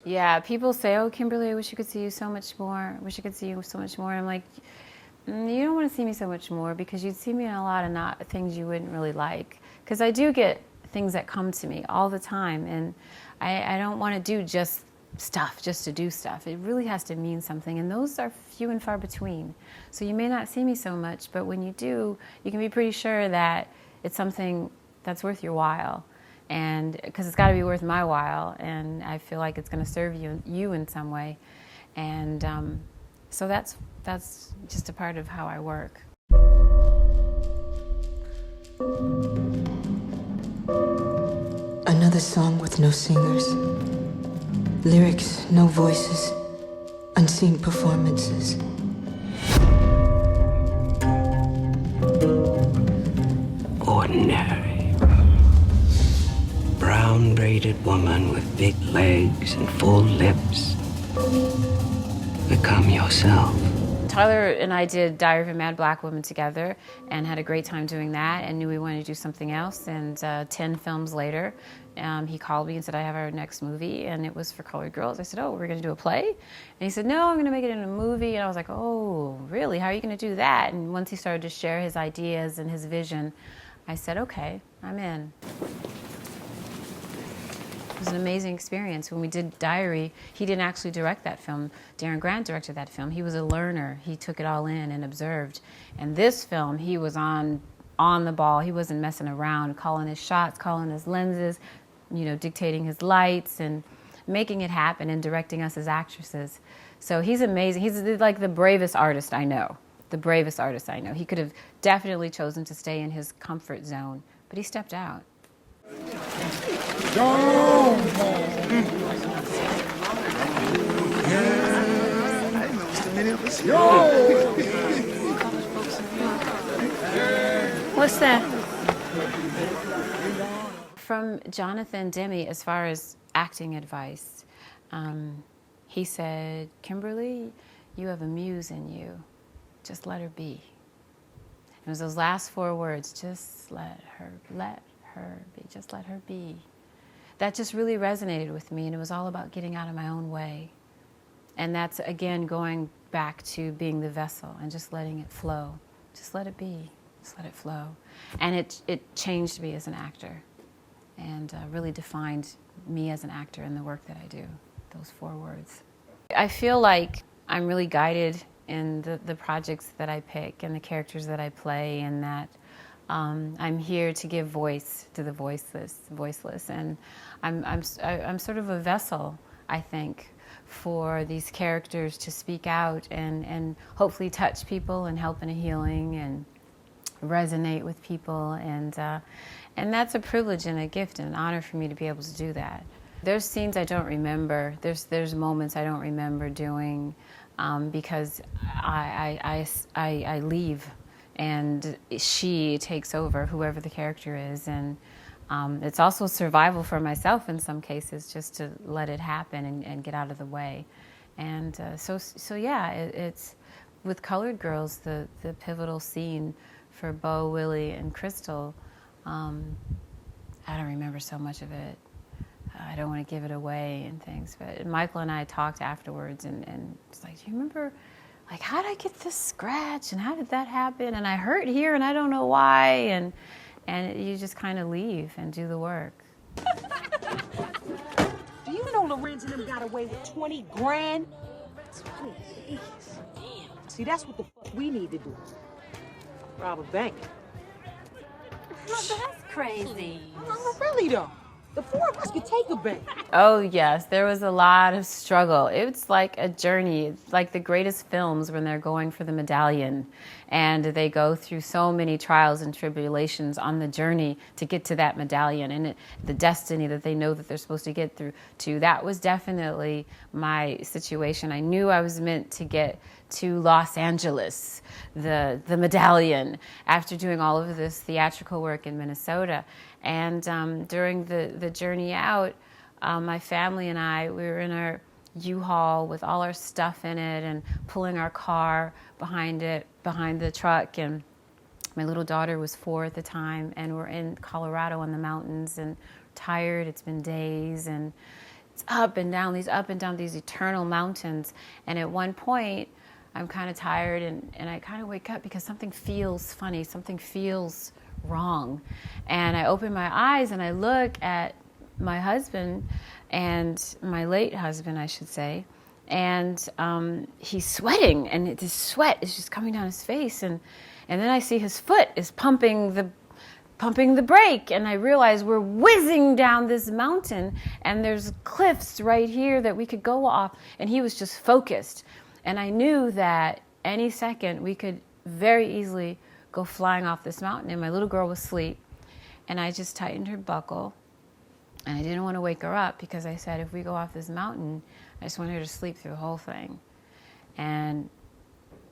Yeah, people say, oh, Kimberly, I wish I could see you so much more. I wish I could see you so much more. And I'm like, you don't want to see me so much more because you'd see me in a lot of not things you wouldn't really like. Because I do get things that come to me all the time. And I don't want to do just stuff just to do stuff. It really has to mean something. And those are few and far between. So you may not see me so much, but when you do, you can be pretty sure that it's something that's worth your while. And because it's got to be worth my while, and I feel like it's going to serve you in some way, and so that's just a part of how I work. Another song with no singers, lyrics, no voices, unseen performances. Ordinary. Brown braided woman with big legs and full lips. Become yourself. Tyler and I did Diary of a Mad Black Woman together and had a great time doing that and knew we wanted to do something else. And 10 films later, he called me and said, I have our next movie, and it was for colored girls. I said, oh, we're going to do a play? And he said, no, I'm going to make it into a movie. And I was like, oh, really? How are you going to do that? And once he started to share his ideas and his vision, I said, okay, I'm in. It was an amazing experience. When we did Diary, he didn't actually direct that film. Darren Grant directed that film. He was a learner. He took it all in and observed. And this film, he was on the ball. He wasn't messing around, calling his shots, calling his lenses, dictating his lights and making it happen and directing us as actresses. So he's amazing. He's like the bravest artist I know. The bravest artist I know. He could have definitely chosen to stay in his comfort zone, but he stepped out. What's that? From Jonathan Demme, as far as acting advice, he said, Kimberly, you have a muse in you. Just let her be. It was those last 4 words, just let her be, just let her be. That just really resonated with me, and it was all about getting out of my own way. And that's, again, going back to being the vessel and just letting it flow. Just let it be, just let it flow. And it changed me as an actor and really defined me as an actor in the work that I do, those 4 words. I feel like I'm really guided in the projects that I pick and the characters that I play, and that I'm here to give voice to the voiceless, and I'm sort of a vessel, I think, for these characters to speak out and hopefully touch people and help in a healing and resonate with people, and that's a privilege and a gift and an honor for me to be able to do that. There's scenes I don't remember. There's moments I don't remember doing because I leave. And she takes over, whoever the character is. And it's also survival for myself in some cases, just to let it happen and get out of the way. And so yeah, it's with Colored Girls, the pivotal scene for Bo, Willie, and Crystal. I don't remember so much of it. I don't want to give it away and things. But Michael and I talked afterwards, and it's like, do you remember, like, how did I get this scratch, and how did that happen, and I hurt here and I don't know why, and you just kind of leave and do the work. Do you know Lorenz and them got away with 20 grand? 20, jeez. Damn. See, that's what the fuck we need to do. Rob a bank. No, but that's crazy. No, really though. The 4 of us could take a bank. Oh, yes. There was a lot of struggle. It's like a journey. It's like the greatest films when they're going for the medallion. And they go through so many trials and tribulations on the journey to get to that medallion and the destiny that they know that they're supposed to get through to. That was definitely my situation. I knew I was meant to get to Los Angeles, the medallion, after doing all of this theatrical work in Minnesota. And during the journey out, my family and I, we were in our U-Haul with all our stuff in it and pulling our car behind the truck. And my little daughter was 4 at the time, and we're in Colorado in the mountains and tired. It's been days, and it's up and down these eternal mountains. And at one point, I'm kind of tired and I kind of wake up because something feels funny, something feels wrong. And I open my eyes and I look at my husband, and my late husband, I should say, and he's sweating, and this sweat is just coming down his face, and then I see his foot is pumping the brake, and I realize we're whizzing down this mountain, and there's cliffs right here that we could go off, and he was just focused, and I knew that any second we could very easily go flying off this mountain, and my little girl was asleep, and I just tightened her buckle. And I didn't want to wake her up because I said, if we go off this mountain, I just want her to sleep through the whole thing. And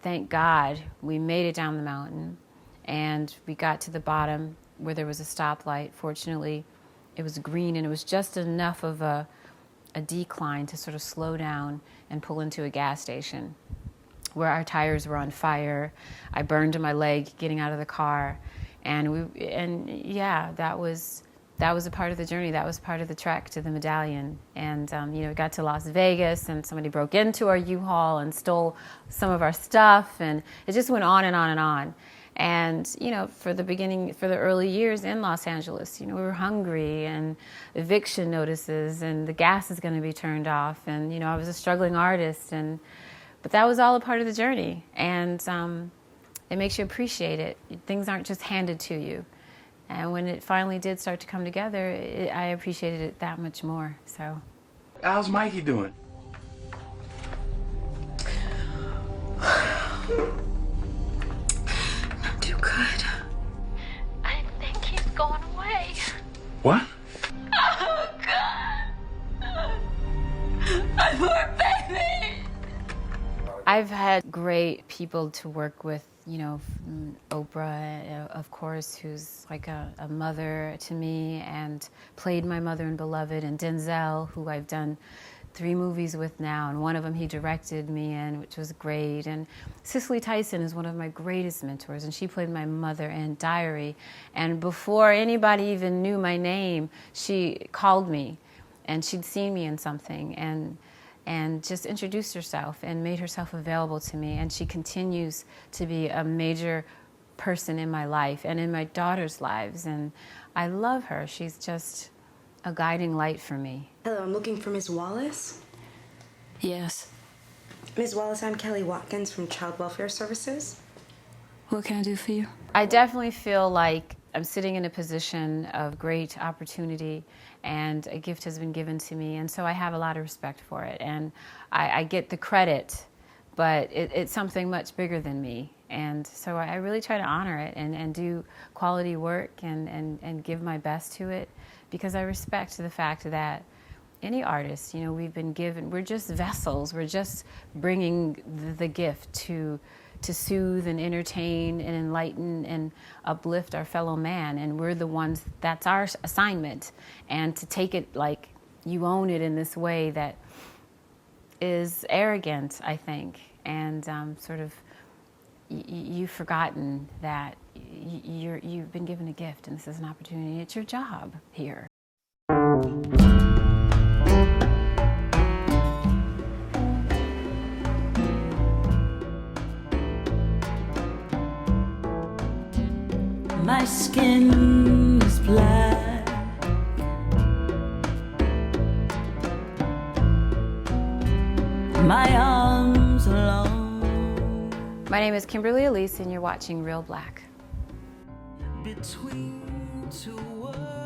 thank God we made it down the mountain, and we got to the bottom where there was a stoplight. Fortunately, it was green, and it was just enough of a decline to sort of slow down and pull into a gas station where our tires were on fire. I burned my leg getting out of the car, and yeah, that was a part of the journey. That was part of the trek to the medallion. And, we got to Las Vegas, and somebody broke into our U-Haul and stole some of our stuff. And it just went on and on and on. And, for the early years in Los Angeles, we were hungry, and eviction notices, and the gas is going to be turned off. And, I was a struggling artist. But that was all a part of the journey. And it makes you appreciate it. Things aren't just handed to you. And when it finally did start to come together, I appreciated it that much more. So, how's Mikey doing? Not too good. I think he's going away. What? Oh, God. My poor baby. I've had great people to work with, Oprah, of course, who's like a mother to me and played my mother in Beloved, and Denzel, who I've done 3 movies with now, and one of them he directed me in, which was great. And Cicely Tyson is one of my greatest mentors, and she played my mother in Diary. And before anybody even knew my name, she called me, and she'd seen me in something, and just introduced herself and made herself available to me. And she continues to be a major person in my life and in my daughter's lives. And I love her. She's just a guiding light for me. Hello, I'm looking for Ms. Wallace. Yes. Ms. Wallace, I'm Kelly Watkins from Child Welfare Services. What can I do for you? I definitely feel like I'm sitting in a position of great opportunity, and a gift has been given to me, and so I have a lot of respect for it. And I get the credit, but it's something much bigger than me. And so I really try to honor it and do quality work and give my best to it, because I respect the fact that any artist, we've been given, we're just vessels, we're just bringing the gift to soothe and entertain and enlighten and uplift our fellow man. And we're the ones, that's our assignment. And to take it like you own it in this way that is arrogant, I think. And sort of, you've forgotten that you've been given a gift, and this is an opportunity. It's your job here. My skin is black. My arms long. My name is Kimberly Elise, and you're watching Real Black. Between 2 worlds.